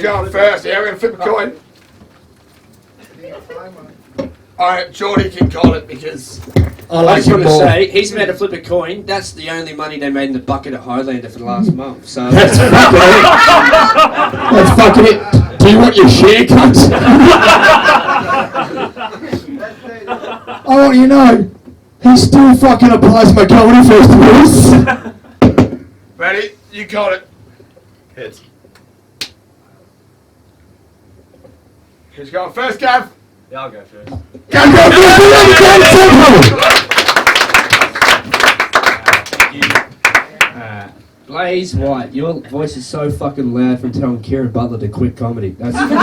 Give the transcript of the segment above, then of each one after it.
going first. Yeah, we're going to flip a coin. Alright, Jordy can call it because... I just want to say, he's about to flip a coin. That's the only money they made in the bucket at Highlander for the last month. So That's fucking it. Do you want your share, cunt? I want you to know, he still fucking applies my Golden festivals. Ready? You call it. Heads. Who's going first, Gav? Yeah, I'll go first. Blaise White, your voice is so fucking loud from telling Kieran Butler to quit comedy. That's fucking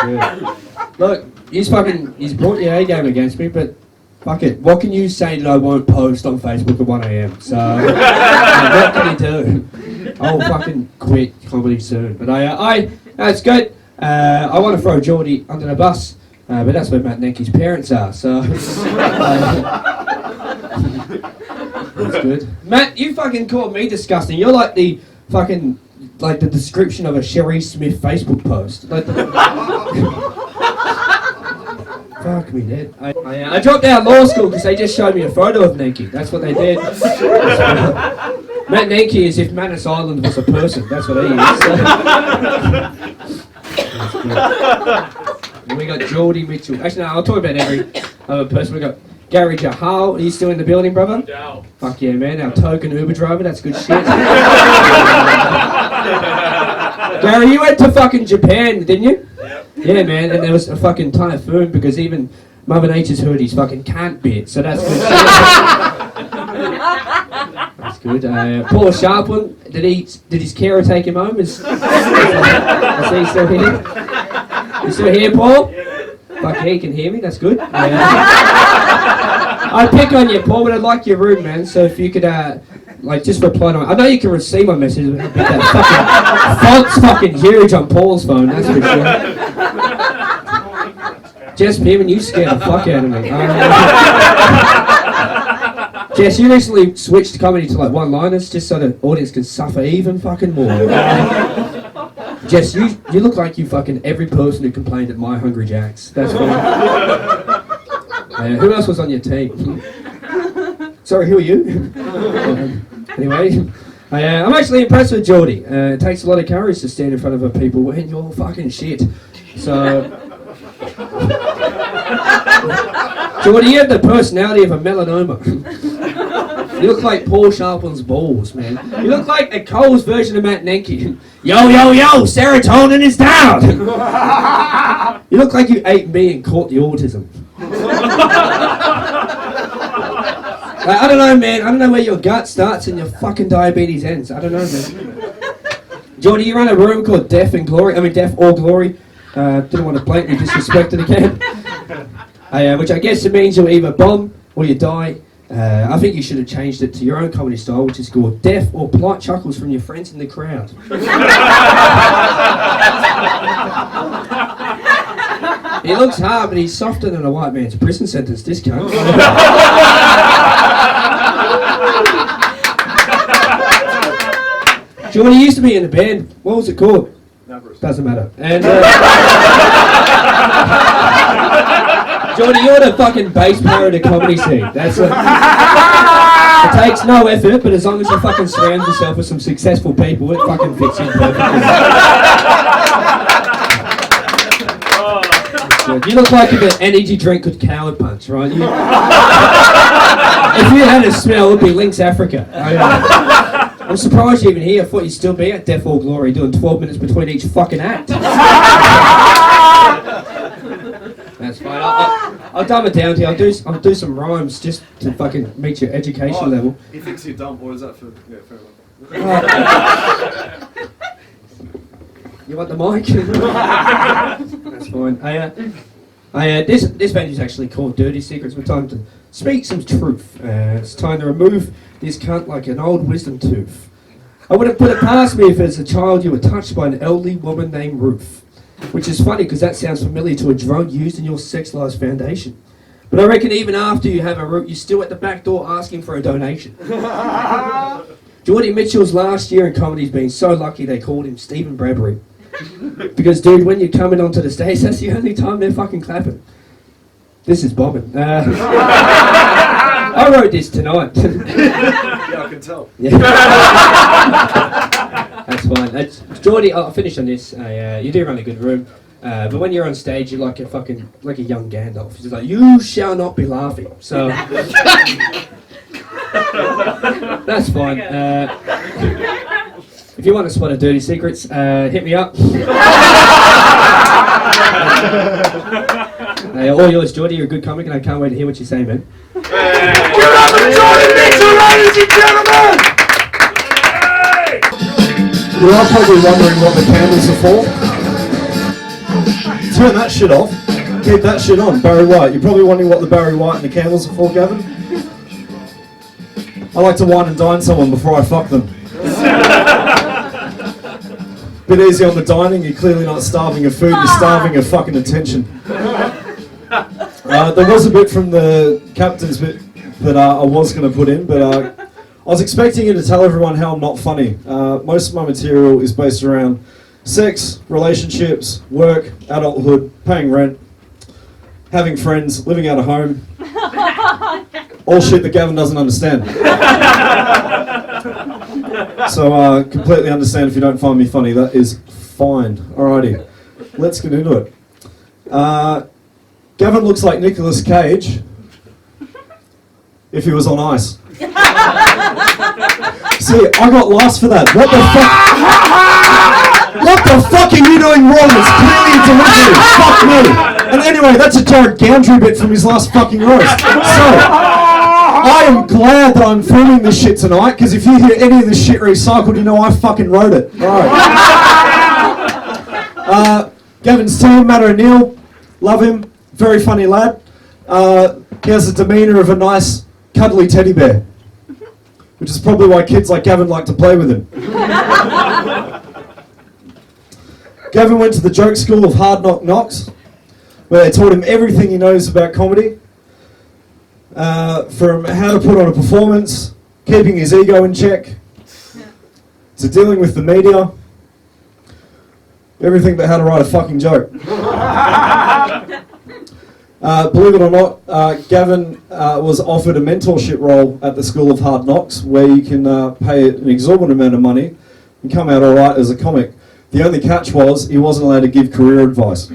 good. Look, he's brought your A game against me, but fuck it. What can you say that I won't post on Facebook at 1 AM? So, what can he do? I'll fucking quit comedy soon. But that's good. I want to throw Jordy under the bus, but that's where Matt Nenke's parents are, so... That's good. Matt, you fucking called me disgusting. You're like the fucking... like the description of a Sherry Smith Facebook post. Like fuck me, Dad. I dropped out of law school because they just showed me a photo of Nenke. That's what they did. Matt Nenke is if Manus Island was a person. That's what he is. And we got Jordy Mitchell. Actually, no, I'll talk about every other person. We got Gary Jahal. Are you still in the building, brother? No. Fuck yeah, man. Our token Uber driver. That's good shit. Gary, you went to fucking Japan, didn't you? Yep. Yeah, man. And there was a fucking typhoon because even Mother Nature's heard his fucking can't bit. So that's good shit. That's good. Paul Sharpland, did his carer take him home? Is he still here? You still here, Paul? Fuck yeah, he can hear me. That's good. I pick on you, Paul, but I'd like your room, man. So if you could, like, just reply to my... I know you can receive my message, but that fucking font's fucking huge on Paul's phone. That's for sure. Jess Pearman, you scared the fuck out of me. Jess, you recently switched comedy to like one-liners just so the audience can suffer even fucking more. Jess, you look like you fucking every person who complained at My Hungry Jacks. That's fine. Who else was on your team? Sorry, who are you? Anyway, I'm actually impressed with Jordy. It takes a lot of courage to stand in front of people when you're fucking shit. So... Jordy, you have the personality of a melanoma. You look like Paul Sharpland's balls, man. You look like a Cole's version of Matt Nenke. Yo, yo, yo, serotonin is down! You look like you ate me and caught the autism. I don't know, man. I don't know where your gut starts and your fucking diabetes ends. I don't know, man. Jordy, you run a room called Deaf or Glory. Didn't want to blatantly disrespect it again. Which I guess it means you'll either bomb or you die. I think you should have changed it to your own comedy style, which is called Deaf or Polite Chuckles from Your Friends in the Crowd. He looks hard, but he's softer than a white man's prison sentence, this cunt. Jordy used to be in a band. What was it called? Doesn't matter. And Jordy, you're the fucking bass player of the comedy scene. That's it. It takes no effort, but as long as you fucking surround yourself with some successful people, it fucking fits in perfectly. You look like if an energy drink could coward punch, right? If you had a smell, it would be Lynx Africa. I'm surprised you're even here. I thought you'd still be at Death or Glory doing 12 minutes between each fucking act. That's fine. I'll dumb it down to you. I'll do some rhymes just to fucking meet your education level. He thinks you're dumb, or is that for... Yeah, fair enough. You want the mic? That's fine. This venue's actually called Dirty Secrets. We're time to speak some truth. It's time to remove this cunt like an old wisdom tooth. I wouldn't put it past me if as a child you were touched by an elderly woman named Ruth. Which is funny because that sounds familiar to a drug used in your sexualized foundation. But I reckon even after you have a root, you're still at the back door asking for a donation. Jordy Mitchell's last year in comedy's been so lucky they called him Stephen Bradbury. Because, dude, when you're coming onto the stage, that's the only time they're fucking clapping. This is bombing. I wrote this tonight. Yeah, I can tell. Yeah. That's fine. Jordy, I'll finish on this. You do run a good room. But when you're on stage, you're like a young Gandalf. He's just like, you shall not be laughing. So that's fine. If you want to spot a dirty secrets, hit me up. All yours, Jordy. You're a good comic, and I can't wait to hear what you say, man. Give it up for Jordy Mitchell, ladies and gentlemen! You are probably wondering what the candles are for. Turn that shit off. Keep that shit on. Barry White. You're probably wondering what the Barry White and the candles are for, Gavin? I like to wine and dine someone before I fuck them. Bit easy on the dining. You're clearly not starving of food. You're starving of fucking attention. There was a bit from the captain's bit that I was going to put in, but I was expecting you to tell everyone how I'm not funny. Most of my material is based around sex, relationships, work, adulthood, paying rent, having friends, living out of home. All shit that Gavin doesn't understand. So completely understand if you don't find me funny. That is fine. Alrighty, let's get into it. Gavin looks like Nicolas Cage if he was on ice. See, I got lost for that. What the fuck? What the fuck are you doing wrong? It's clearly a delivery. Fuck me. And anyway, that's a Jared Gandry bit from his last fucking roast. So, I am glad that I'm filming this shit tonight, because if you hear any of this shit recycled, you know I fucking wrote it. Alright. Gavin's team, Matt O'Neill, love him, very funny lad. He has the demeanour of a nice, cuddly teddy bear, which is probably why kids like Gavin like to play with him. Gavin went to the joke school of Hard Knock Knocks, where they taught him everything he knows about comedy. From how to put on a performance, keeping his ego in check, to dealing with the media, everything but how to write a fucking joke. Believe it or not, Gavin was offered a mentorship role at the School of Hard Knocks, where you can pay an exorbitant amount of money and come out alright as a comic. The only catch was he wasn't allowed to give career advice.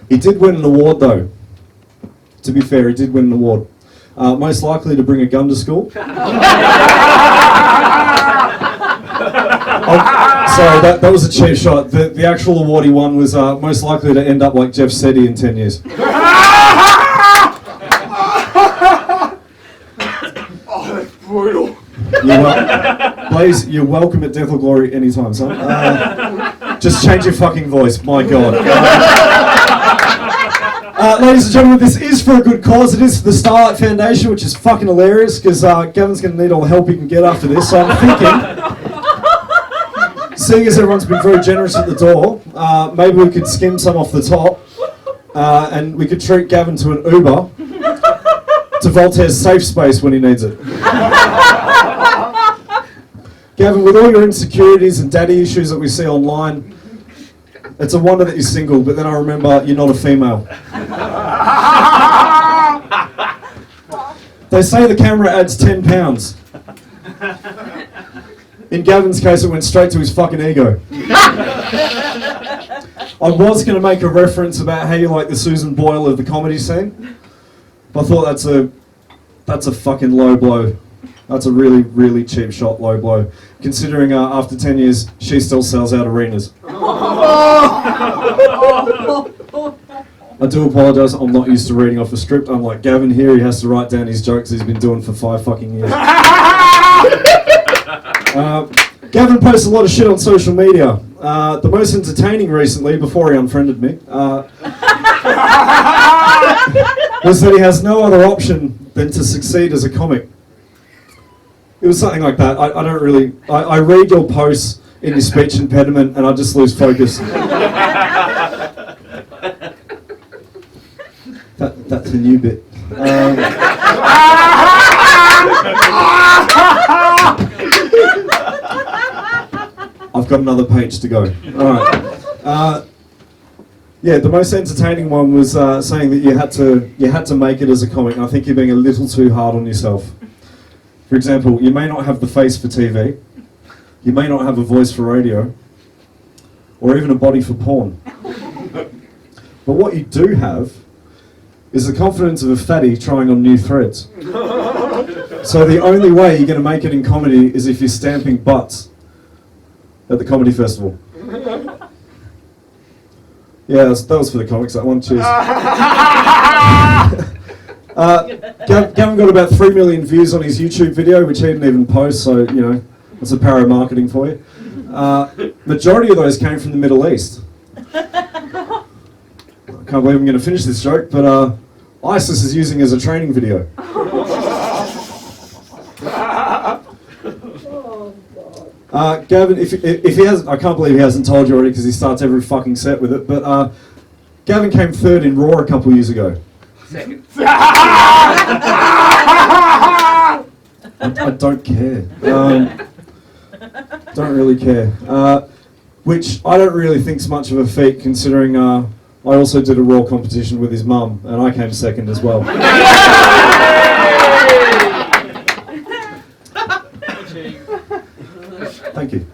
He did win an award though. To be fair, he did win an award. Most likely to bring a gun to school. Sorry, that was a cheap shot. The actual award he won was most likely to end up like Jeff Seddy in 10 years. Oh, that's brutal. Blaise, you're welcome at Death or Glory anytime, son. Just change your fucking voice, my God. Ladies and gentlemen, this is for a good cause. It is for the Starlight Foundation, which is fucking hilarious, because Gavin's going to need all the help he can get after this. So I'm thinking, seeing as everyone's been very generous at the door, maybe we could skim some off the top, and we could treat Gavin to an Uber to Voltaire's safe space when he needs it. Gavin, with all your insecurities and daddy issues that we see online, it's a wonder that you're single, but then I remember you're not a female. They say the camera adds 10 pounds. In Gavin's case, it went straight to his fucking ego. I was going to make a reference about how you like the Susan Boyle of the comedy scene, but I thought that's a fucking low blow. That's a really, really cheap shot, low blow. Considering after 10 years, she still sells out arenas. I do apologise, I'm not used to reading off a script. Unlike Gavin here, he has to write down his jokes he's been doing for 5 fucking years. Gavin posts a lot of shit on social media. The most entertaining recently, before he unfriended me, was that he has no other option than to succeed as a comic. It was something like that. I don't really... I read your posts in your speech impediment and I just lose focus. That's a new bit. I've got another page to go. Alright. Yeah, the most entertaining one was saying that you had to make it as a comic. I think you're being a little too hard on yourself. For example, you may not have the face for TV, you may not have a voice for radio, or even a body for porn. But what you do have is the confidence of a fatty trying on new threads. So the only way you're going to make it in comedy is if you're stamping butts at the comedy festival. Yeah, that was for the comics, that one. Cheers. Gavin got about 3 million views on his YouTube video, which he didn't even post, so, you know, that's a power of marketing for you. Majority of those came from the Middle East. I can't believe I'm going to finish this joke, but ISIS is using it as a training video. Gavin, if he hasn't, I can't believe he hasn't told you already because he starts every fucking set with it, but Gavin came third in Raw a couple years ago. Second. I don't care. Don't really care. Which I don't really think's much of a feat considering I also did a Raw competition with his mum and I came second as well. Thank you.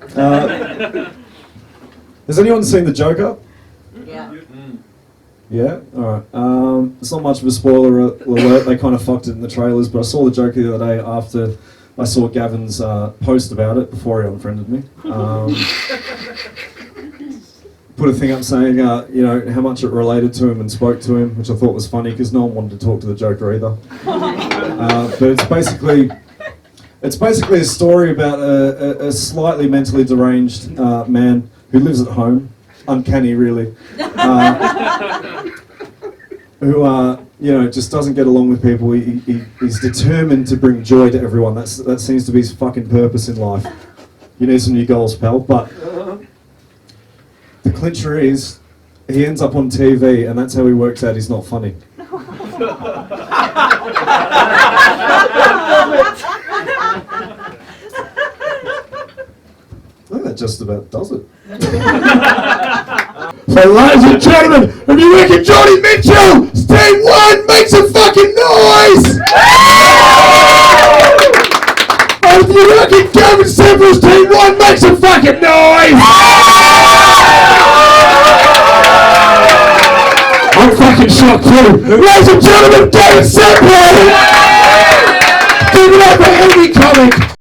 Has anyone seen The Joker? Yeah. Yeah? Alright. It's not much of a spoiler alert, they kind of fucked it in the trailers, but I saw The Joker the other day after I saw Gavin's post about it, before he unfriended me. Put a thing up saying, you know, how much it related to him and spoke to him, which I thought was funny because no one wanted to talk to the Joker either. But it's basically a story about a slightly mentally deranged man who lives at home, uncanny really, who you know, just doesn't get along with people. He's determined to bring joy to everyone. That seems to be his fucking purpose in life. You need some new goals, pal. But the clincher is, he ends up on TV, and that's how he works out he's not funny. I think that just about does it. So, ladies and gentlemen, if you reckon Johnny Mitchell, State 1, make some fucking noise! And if you reckon Gavin Sempel, State 1, make some fucking noise! I'm fucking shocked too. Ladies and gentlemen, Gavin Sempel! Give it up for him!